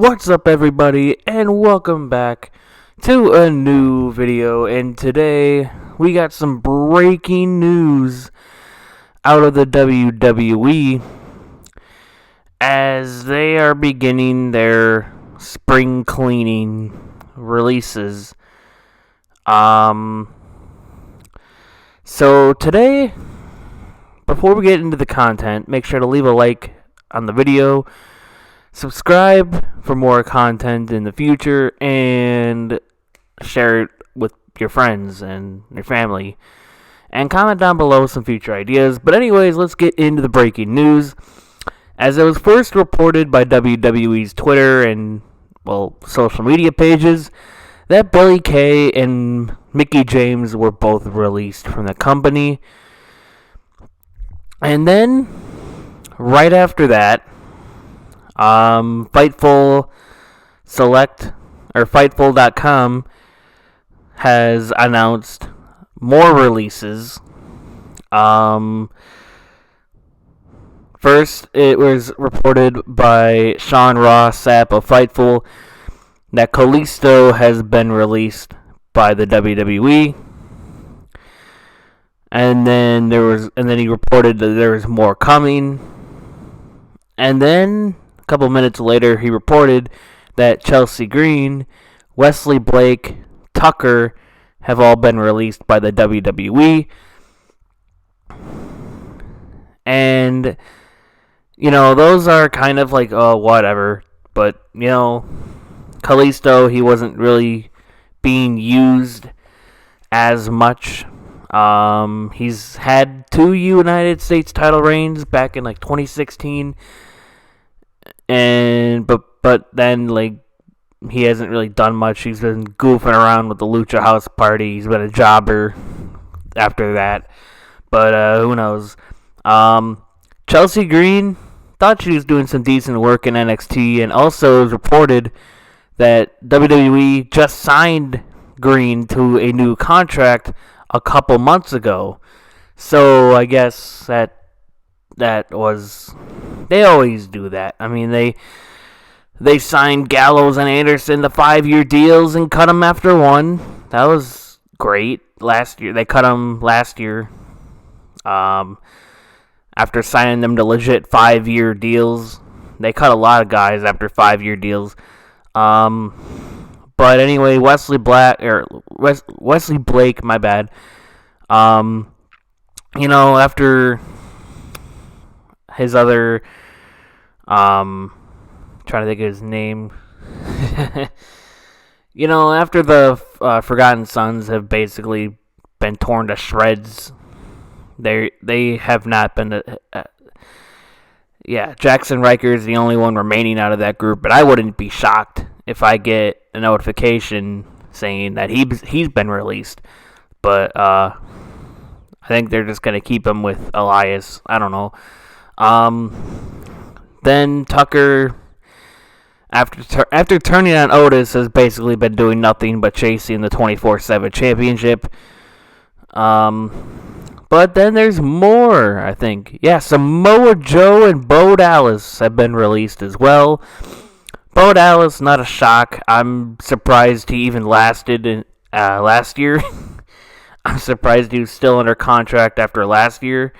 What's up, everybody, and welcome back to a new video. And today we got some breaking news out of the WWE as they are beginning their spring cleaning releases. So today, before we get into the content, make sure to leave a like on the video. Subscribe for more content in the future, and share it with your friends and your family. And comment down below some future ideas. But anyways, let's get into the breaking news. As it was first reported by WWE's Twitter and, social media pages, that Billie Kay and Mickie James were both released from the company. And then, right after that, Fightful.com has announced more releases. First, it was reported by Sean Ross Sapp of Fightful that Kalisto has been released by the WWE. And then he reported that there was more coming. And then a couple minutes later, he reported that Chelsea Green, Wesley Blake, Tucker have all been released by the WWE. And, those are kind of like, whatever. But, Kalisto, he wasn't really being used as much. He's had 2 United States title reigns back in 2016. But then he hasn't really done much. He's been goofing around with the Lucha House Party. He's been a jobber after that. But who knows? Chelsea Green thought she was doing some decent work in NXT, and also it was reported that WWE just signed Green to a new contract a couple months ago. So I guess that was, they always do that. I mean, they signed Gallows and Anderson to 5-year deals and cut them after 1. That was great. Last year, they cut them last year. After signing them to legit 5-year deals, they cut a lot of guys after 5-year deals. But anyway, Wesley Blake, my bad. After his other, trying to think of his name. After the Forgotten Sons have basically been torn to shreds, they have not been. Jackson Riker is the only one remaining out of that group, but I wouldn't be shocked if I get a notification saying that he's been released. But I think they're just gonna keep him with Elias. I don't know. Then Tucker, after turning on Otis, has basically been doing nothing but chasing the 24/7 championship. But then there's more, I think. Yeah, Samoa Joe and Bo Dallas have been released as well. Bo Dallas, not a shock. I'm surprised he even lasted in last year. I'm surprised he was still under contract after last year.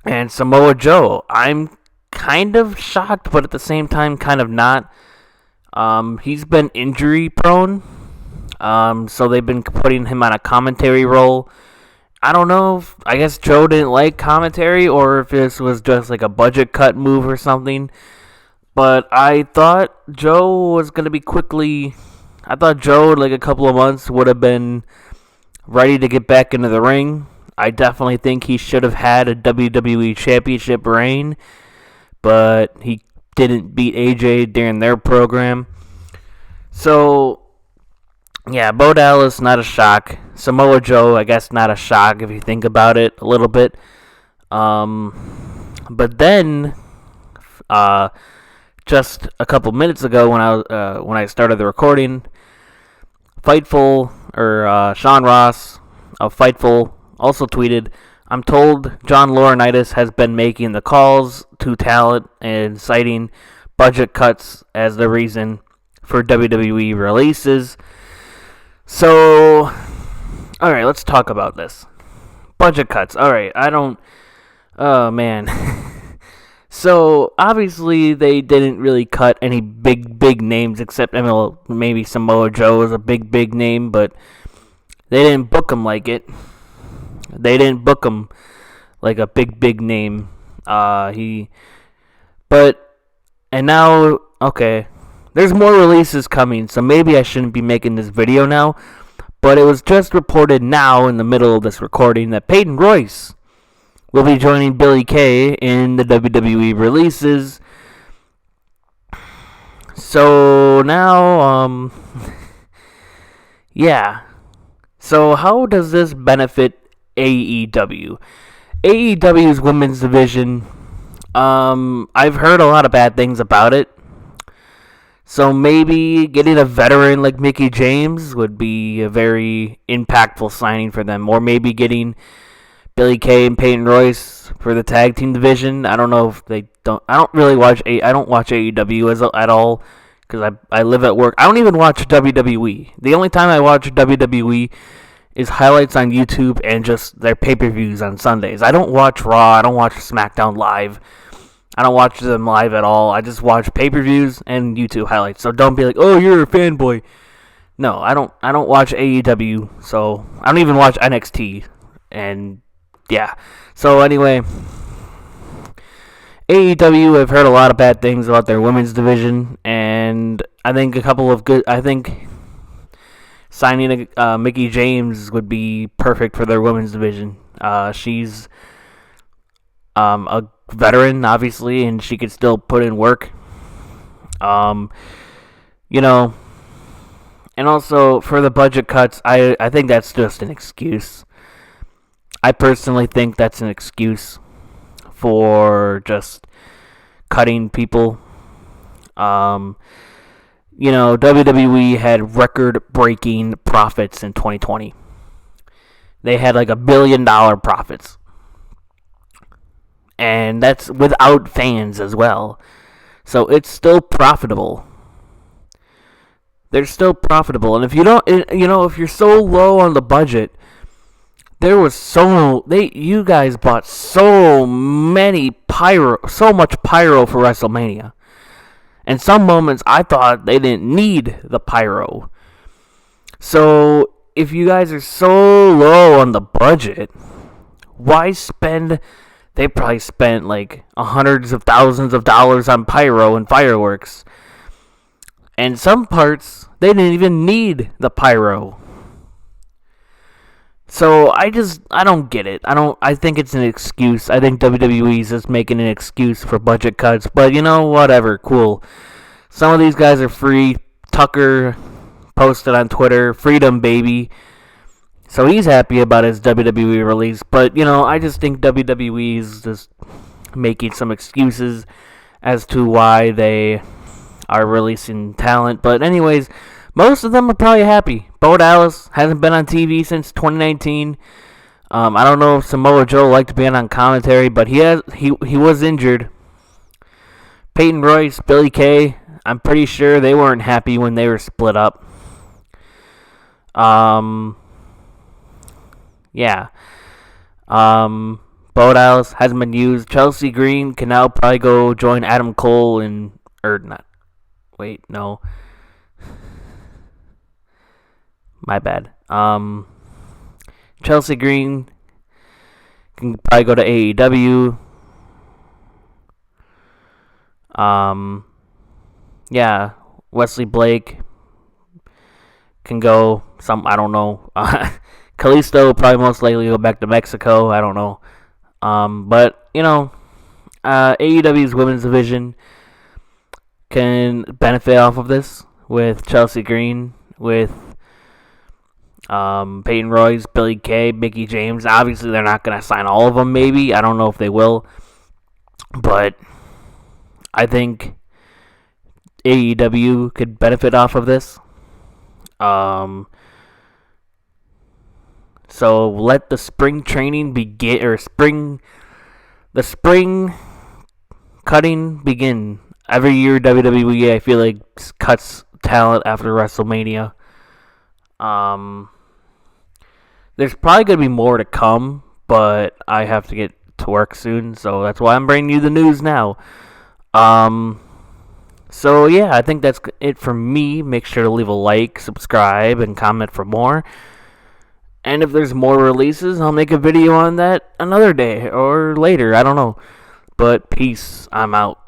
And Samoa Joe, I'm kind of shocked, but at the same time, kind of not. He's been injury prone. So they've been putting him on a commentary role. I don't know I guess Joe didn't like commentary, or if this was just like a budget cut move or something. But I thought Joe was going to be I thought Joe, a couple of months, would have been ready to get back into the ring. I definitely think he should have had a WWE Championship reign, but he didn't beat AJ during their program. So, yeah, Bo Dallas, not a shock. Samoa Joe, I guess not a shock if you think about it a little bit. But then, just a couple minutes ago when I started the recording, Fightful, or Sean Ross of Fightful, also tweeted, "I'm told John Laurinaitis has been making the calls to talent and citing budget cuts as the reason for WWE releases. So, alright, let's talk about this. Budget cuts. Alright, oh man. So, obviously, they didn't really cut any big names, except, maybe Samoa Joe is a big name, but they didn't book him like it. They didn't book him like a big name. And now, okay, there's more releases coming, so maybe I shouldn't be making this video now, but it was just reported now in the middle of this recording that Peyton Royce will be joining Billie Kay in the WWE Releases. So now, yeah. So how does this benefit AEW? AEW's Women's Division, I've heard a lot of bad things about it. So maybe getting a veteran like Mickie James would be a very impactful signing for them. Or maybe getting Billie Kay and Peyton Royce for the tag team division. I don't know if they don't. I don't really watch. I don't watch AEW at all because I live at work. I don't even watch WWE. The only time I watch WWE is highlights on YouTube and just their pay-per-views on Sundays. I don't watch Raw. I don't watch SmackDown live. I don't watch them live at all. I just watch pay-per-views and YouTube highlights. So don't be like, "Oh, you're a fanboy." No, I don't watch AEW. So I don't even watch NXT. And yeah. So anyway, AEW, I've heard a lot of bad things about their women's division, and I think signing Mickie James would be perfect for their women's division. She's a veteran, obviously, and she could still put in work. And also for the budget cuts, I think that's just an excuse. I personally think that's an excuse for just cutting people. WWE had record-breaking profits in 2020. They had like $1 billion profits. And that's without fans as well. So it's still profitable. They're still profitable. And if you don't, if you're so low on the budget, you guys bought so much pyro for WrestleMania. And some moments I thought they didn't need the pyro. So if you guys are so low on the budget, why spend? They probably spent like hundreds of thousands of dollars on pyro and fireworks. And some parts, they didn't even need the pyro. So I don't get it. I think it's an excuse. I think WWE is just making an excuse for budget cuts. But whatever, cool. Some of these guys are free. Tucker posted on Twitter, "Freedom, baby." So he's happy about his WWE release. But, I just think WWE is just making some excuses as to why they are releasing talent. But anyways, most of them are probably happy. Bo Dallas hasn't been on TV since 2019. I don't know if Samoa Joe liked being on commentary, but he was injured. Peyton Royce, Billie Kay, I'm pretty sure they weren't happy when they were split up. Yeah. Bo Dallas hasn't been used. Chelsea Green can now probably go join Adam Cole and my bad. Chelsea Green can probably go to AEW. Yeah, Wesley Blake can go I don't know. Kalisto will probably most likely go back to Mexico. I don't know. But AEW's Women's Division can benefit off of this with Chelsea Green, with Peyton Royce, Billie Kay, Mickie James. Obviously, they're not going to sign all of them, maybe. I don't know if they will. But I think AEW could benefit off of this. So let the spring training begin, or the spring cutting begin. Every year WWE, I feel like, cuts talent after WrestleMania. There's probably going to be more to come, but I have to get to work soon, so that's why I'm bringing you the news now. So yeah, I think that's it for me. Make sure to leave a like, subscribe, and comment for more. And if there's more releases, I'll make a video on that another day or later. I don't know. But peace. I'm out.